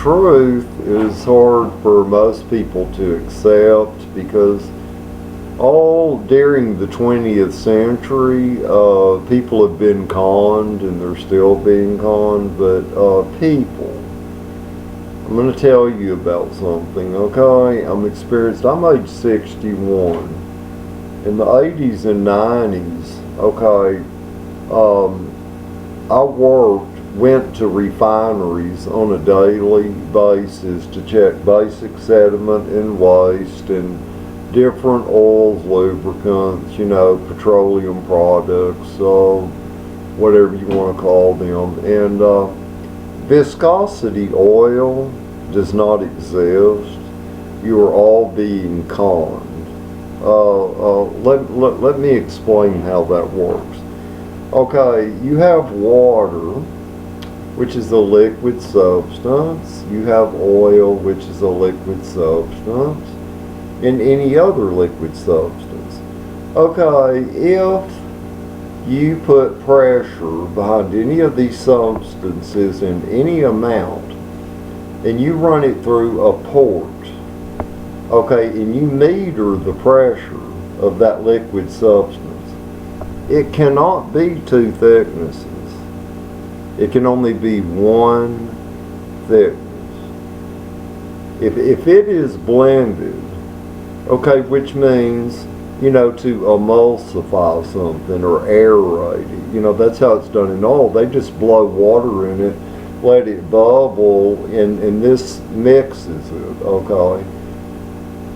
truth is hard for most people to accept because all during the 20th century, people have been conned and they're still being conned, but people, I'm going to tell you about something, okay? I'm experienced, I'm age 61. In the 80s and 90s, okay, I went to refineries on a daily basis to check basic sediment and waste and different oils, lubricants, petroleum products, whatever you want to call them. And viscosity oil does not exist. You are all being conned. Let me explain how that works. Okay, you have water, which is a liquid substance. You have oil, which is a liquid substance, and any other liquid substance. Okay, if you put pressure behind any of these substances in any amount, and you run it through a port, okay, and you meter the pressure of that liquid substance, it cannot be two thicknesses. It can only be one thickness. If it is blended, okay, which means, to emulsify something or aerate it, that's how it's done in oil. They just blow water in it, let it bubble, and this mixes it, okay,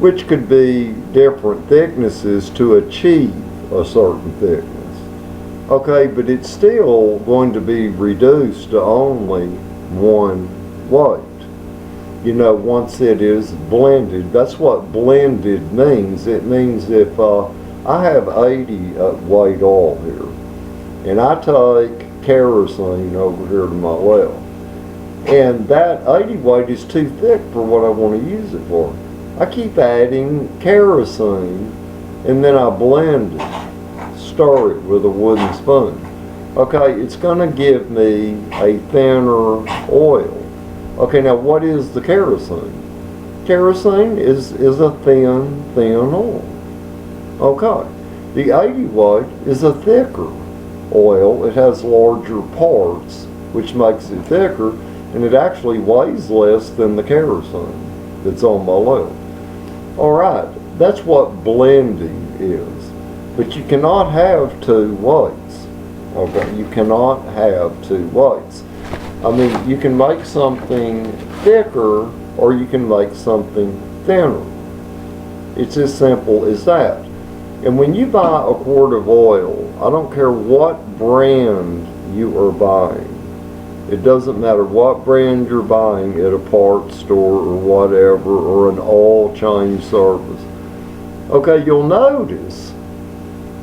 which could be different thicknesses to achieve a certain thickness. Okay, but it's still going to be reduced to only one weight. Once it is blended, that's what blended means. It means if I have 80 weight oil here, and I take kerosene over here to my left, and that 80 weight is too thick for what I want to use it for. I keep adding kerosene, and then I blend it, stir it with a wooden spoon. Okay, it's going to give me a thinner oil. Okay, now what is the kerosene? Kerosene is a thin oil. Okay, the 80 weight is a thicker oil. It has larger parts, which makes it thicker, and it actually weighs less than the kerosene that's on my left. Alright, that's what blending is. But you cannot have two weights. Okay, you cannot have two weights. I mean, you can make something thicker or you can make something thinner. It's as simple as that. And when you buy a quart of oil, I don't care what brand you are buying. It doesn't matter what brand you're buying at a parts store or whatever, or an oil change service. Okay, you'll notice,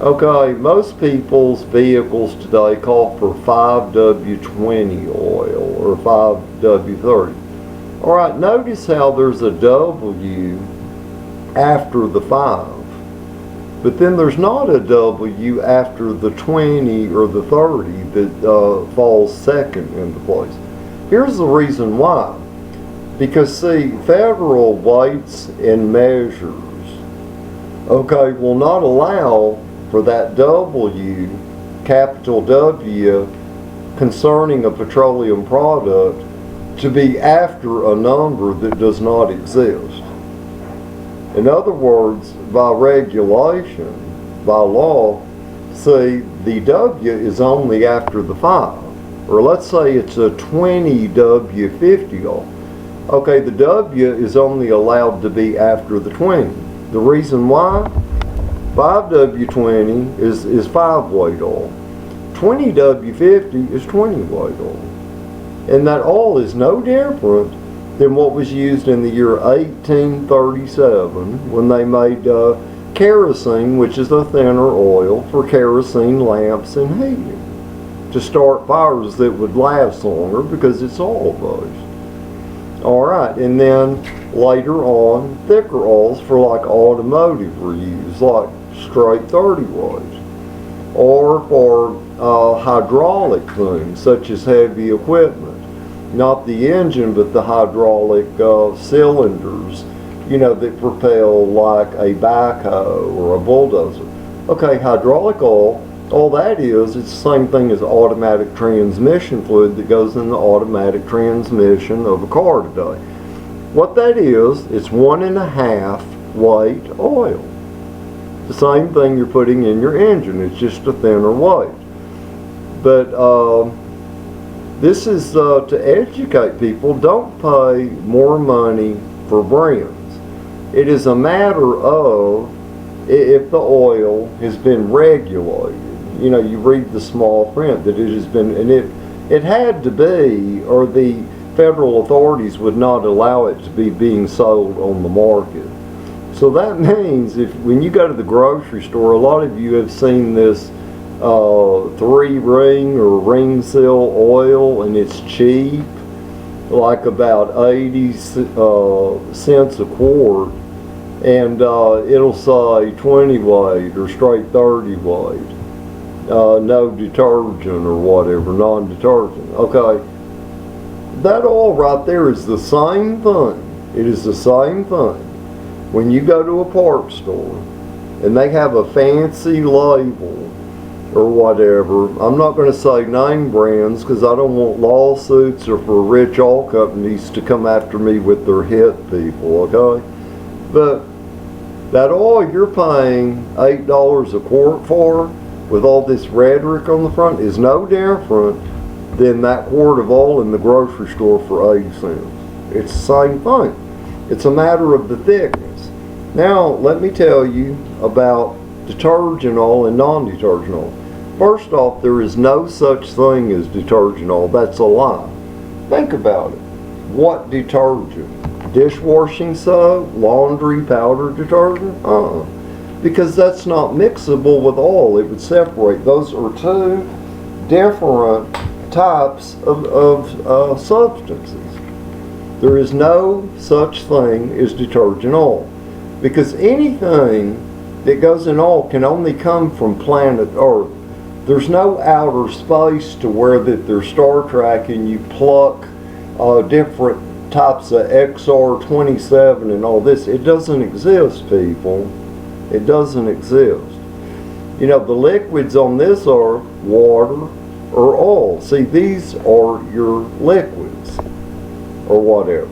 okay, most people's vehicles today call for 5W20 oil or 5W30. Alright, notice how there's a W after the 5. But then there's not a W after the 20 or the 30 that falls second into place. Here's the reason why. Because see, federal weights and measures, okay, will not allow for that W, capital W, concerning a petroleum product to be after a number that does not exist. In other words, by regulation, by law, see, the W is only after the 5. Or let's say it's a 20 W50 oil. Okay, the W is only allowed to be after the 20. The reason why? 5W20 is 5 weight oil. 20W50 is 20 weight oil. And that oil is no different than what was used in the year 1837 when they made kerosene, which is a thinner oil for kerosene lamps and heating, to start fires that would last longer because it's oil-based. Alright, and then later on, thicker oils for like automotive reuse, like straight 30 weight, or for hydraulic things such as heavy equipment. not the engine, but the hydraulic cylinders, that propel like a backhoe or a bulldozer. Okay, hydraulic oil, all that is, it's the same thing as automatic transmission fluid that goes in the automatic transmission of a car today. What that is, it's 1.5 weight oil. The same thing you're putting in your engine, it's just a thinner weight. But this is to educate people. Don't pay more money for brands. It is a matter of if the oil has been regulated. You read the small print that it has been, and it had to be, or the federal authorities would not allow it to be being sold on the market. So that means when you go to the grocery store, a lot of you have seen this 3-ring or ring seal oil, and it's cheap, like about 80 cents a quart, and it'll say 20 weight or straight 30 weight, no detergent or whatever, non-detergent. Okay, that oil right there is the same thing. It is the same thing. When you go to a parts store and they have a fancy label or whatever, I'm not going to say name brands because I don't want lawsuits or for rich oil companies to come after me with their hit people, okay? But that oil you're paying $8 a quart for, with all this rhetoric on the front, is no different than that quart of oil in the grocery store for 80 cents. It's the same thing. It's a matter of the thickness. Now, let me tell you about detergent oil and non-detergent oil. First off, there is no such thing as detergent oil. That's a lie. Think about it. What detergent? Dishwashing soap? Laundry powder detergent? Because that's not mixable with oil. It would separate. Those are two different types of substances. There is no such thing as detergent oil. Because anything that goes in oil can only come from planet Earth. There's no outer space to where that there's Star Trek and you pluck different types of XR27 and all this. It doesn't exist, people. It doesn't exist. The liquids on this are water or oil. See, these are your liquids or whatever.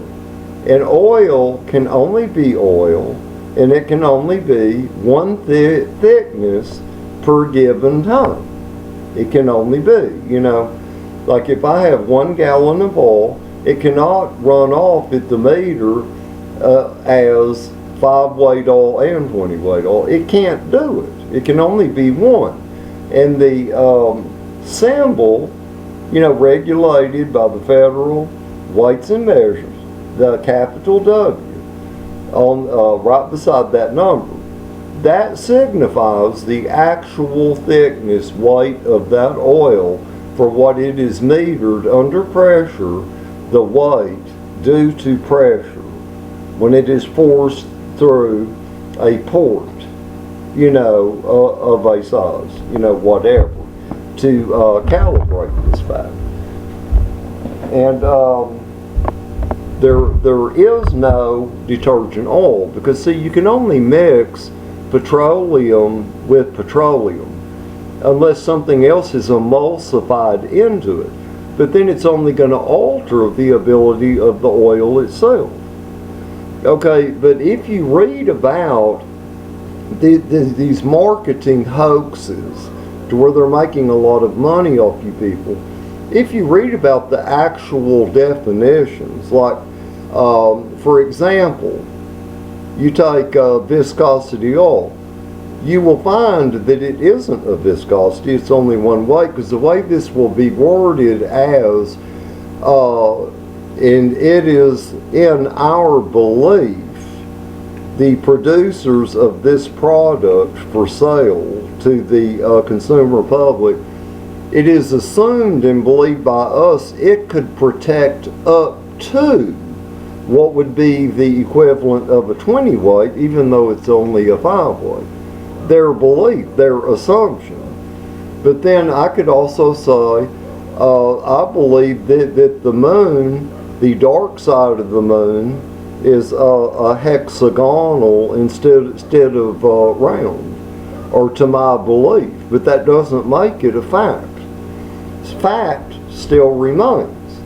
And oil can only be oil, and it can only be one thickness per given time. It can only be, like if I have 1 gallon of oil, it cannot run off at the meter as 5 weight oil and 20 weight oil. It can't do it. It can only be one. And the symbol, regulated by the federal weights and measures, the capital W, on right beside that number, that signifies the actual thickness, weight of that oil for what it is metered under pressure, the weight due to pressure when it is forced through a port, of a size, whatever, to calibrate this fact. And there is no detergent oil because, see, you can only mix petroleum with petroleum unless something else is emulsified into it. But then it's only going to alter the ability of the oil itself. Okay, but if you read about these marketing hoaxes to where they're making a lot of money off you people, if you read about the actual definitions, like for example, you take viscosity oil, you will find that it isn't a viscosity, it's only one weight, because the way this will be worded as, and it is in our belief, the producers of this product for sale to the consumer public, it is assumed and believed by us it could protect up to what would be the equivalent of a 20 weight, even though it's only a 5 weight. Their belief, their assumption. But then I could also say I believe that the moon, the dark side of the moon, is a hexagonal instead of round, or to my belief. But that doesn't make it a fact. Fact still remains.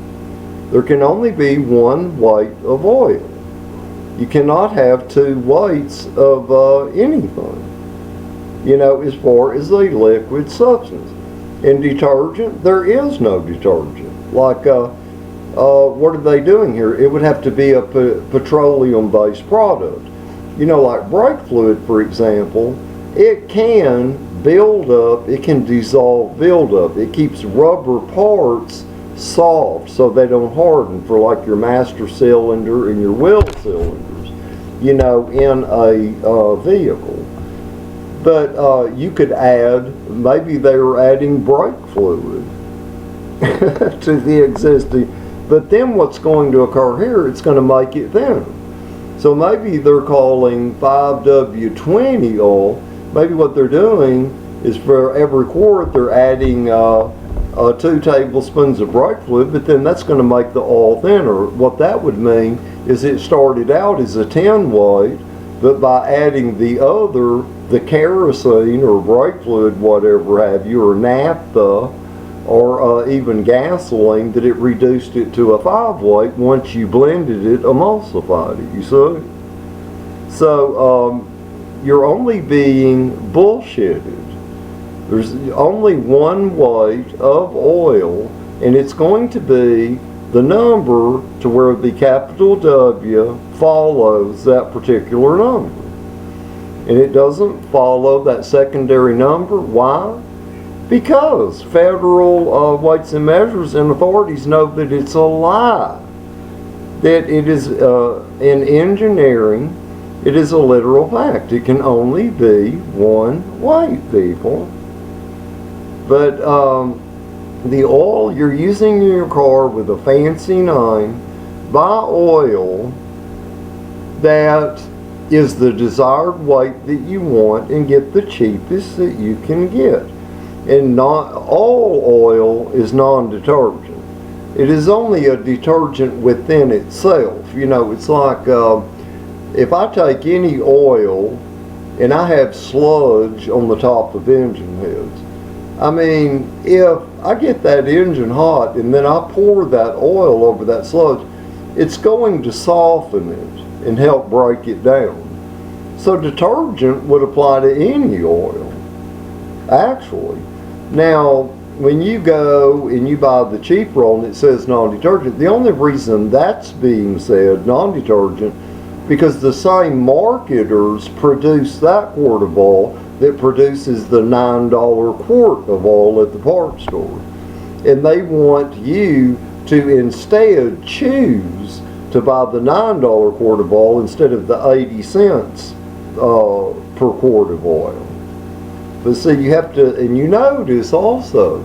There can only be one weight of oil. You cannot have two weights of anything, as far as a liquid substance. In detergent, there is no detergent. Like, what are they doing here? It would have to be a petroleum-based product. Like brake fluid, for example, it can build up, it can dissolve build up. It keeps rubber parts soft so they don't harden, for like your master cylinder and your wheel cylinders, in a vehicle. But you could add, maybe they were adding brake fluid to the existing, but then what's going to occur here, it's going to make it thinner. So maybe they're calling 5W20 oil. Maybe what they're doing is for every quart they're adding 2 tablespoons of brake fluid, but then that's going to make the oil thinner. What that would mean is it started out as a 10 weight, but by adding the kerosene or brake fluid, whatever have you, or naphtha, or even gasoline, that it reduced it to a 5 weight. Once you blended it, emulsified it, you see? So you're only being bullshitted. There's only one weight of oil, and it's going to be the number to where the capital W follows that particular number. And it doesn't follow that secondary number. Why? Because federal weights and measures and authorities know that it's a lie. That it is, in engineering, it is a literal fact. It can only be one weight, people. But the oil you're using in your car with a fancy name, buy oil that is the desired weight that you want and get the cheapest that you can get. And not all oil is non-detergent. It is only a detergent within itself. It's like if I take any oil and I have sludge on the top of engine heads, I mean, if I get that engine hot and then I pour that oil over that sludge, it's going to soften it and help break it down. So detergent would apply to any oil, actually. Now, when you go and you buy the cheaper oil and it says non-detergent, the only reason that's being said non-detergent, because the same marketers produce that quart of oil that produces the $9 quart of oil at the parts store. And they want you to instead choose to buy the $9 quart of oil instead of the 80 cents per quart of oil. But see, you have to, and you notice also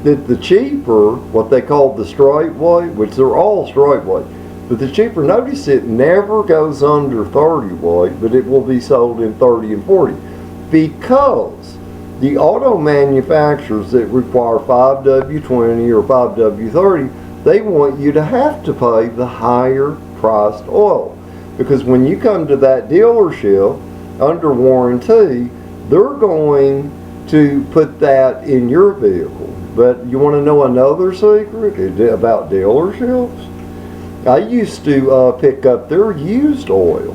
that the cheaper, what they call the straight weight, which they're all straight weight, but the cheaper, notice it never goes under 30 weight, but it will be sold in 30 and 40. Because the auto manufacturers that require 5W20 or 5W30, they want you to have to pay the higher priced oil. Because when you come to that dealership under warranty, they're going to put that in your vehicle. But you want to know another secret about dealerships? I used to pick up their used oil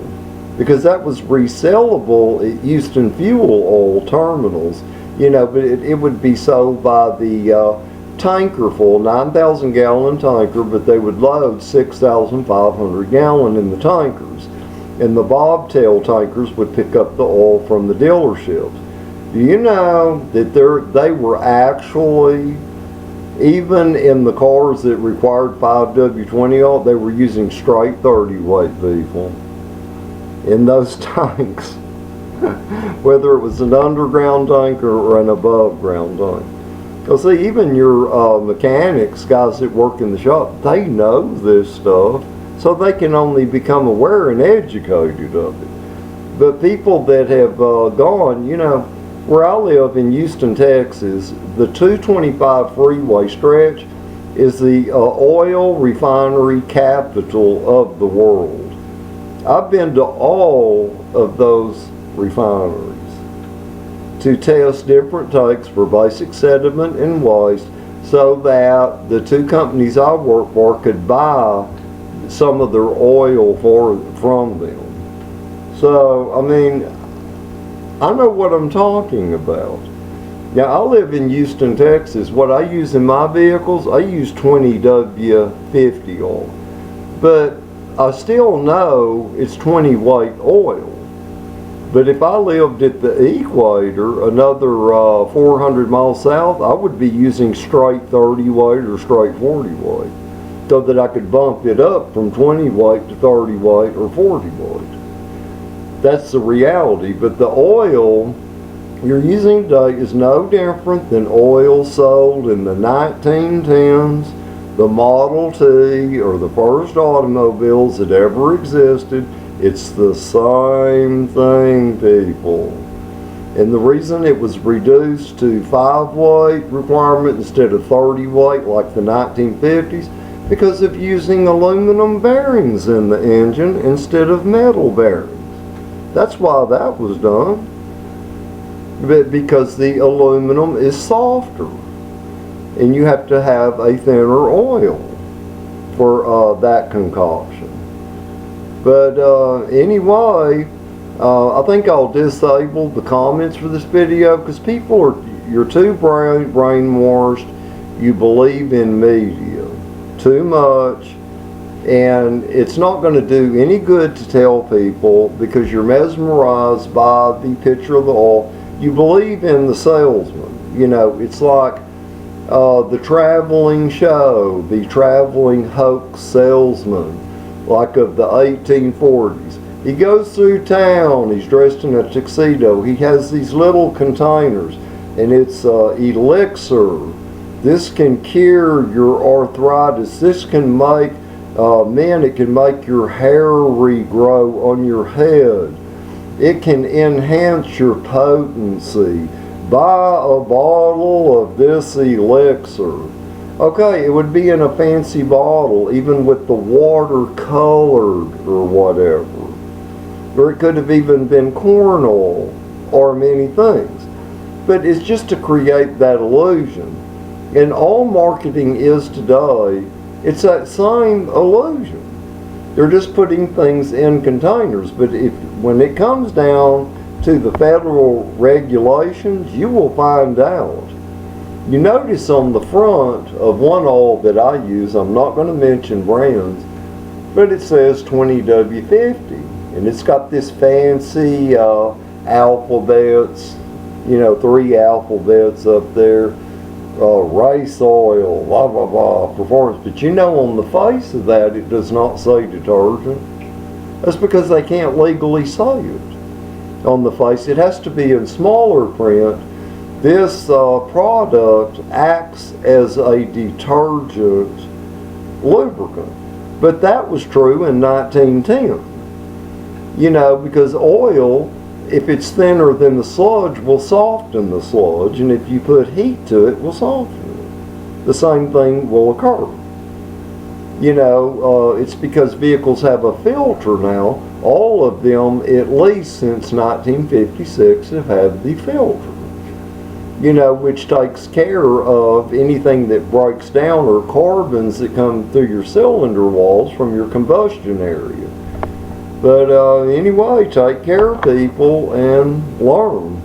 because that was resellable at Houston fuel oil terminals. But it would be sold by the tanker full, 9,000 gallon tanker, but they would load 6,500 gallon in the tankers. And the bobtail tankers would pick up the oil from the dealerships. Do you know that they were actually, even in the cars that required 5W20 oil, they were using straight 30 weight people in those tanks, whether it was an underground tanker or an above ground tank. Because see, even your mechanics, guys that work in the shop, they know this stuff, so they can only become aware and educated of it. But people that have gone, Where I live in Houston, Texas, the 225 freeway stretch is the oil refinery capital of the world. I've been to all of those refineries to test different takes for basic sediment and waste so that the two companies I work for could buy some of their oil from them. So, I mean, I know what I'm talking about. Now, I live in Houston, Texas. What I use in my vehicles, I use 20W50 oil. But I still know it's 20 weight oil. But if I lived at the equator, another 400 miles south, I would be using straight 30 weight or straight 40 weight, so that I could bump it up from 20 weight to 30 weight or 40 weight. That's the reality. But the oil you're using today is no different than oil sold in the 1910s, the Model T, or the first automobiles that ever existed. It's the same thing, people. And the reason it was reduced to 5 weight requirement instead of 30 weight like the 1950s, because of using aluminum bearings in the engine instead of metal bearings. That's why that was done. But because the aluminum is softer, and you have to have a thinner oil for that concoction. But anyway, I think I'll disable the comments for this video because you're too brainwashed. You believe in media too much, and it's not going to do any good to tell people because you're mesmerized by the picture of the oil. You believe in the salesman. You know, it's like the traveling show, the traveling hoax salesman, like of the 1840s. He goes through town, he's dressed in a tuxedo, he has these little containers, and it's elixir. This can cure your arthritis. This can make, it can make your hair regrow on your head. It can enhance your potency. Buy a bottle of this elixir. Okay, it would be in a fancy bottle, even with the water colored or whatever. Or it could have even been corn oil or many things. But it's just to create that illusion. And all marketing is today, it's that same illusion. They're just putting things in containers. But when it comes down to the federal regulations, you will find out. You notice on the front of one oil that I use, I'm not going to mention brands, but it says 20W50. And it's got this fancy alphabets, 3 alphabets up there. Race oil, blah, blah, blah, performance. But on the face of that, it does not say detergent. That's because they can't legally say it on the face. It has to be in smaller print. This product acts as a detergent lubricant. But that was true in 1910. Because oil, if it's thinner than the sludge, will soften the sludge, and if you put heat to it, will soften it. The same thing will occur. It's because vehicles have a filter now. All of them, at least since 1956, have had the filter. Which takes care of anything that breaks down or carbons that come through your cylinder walls from your combustion area. But anyway, take care, people, and learn.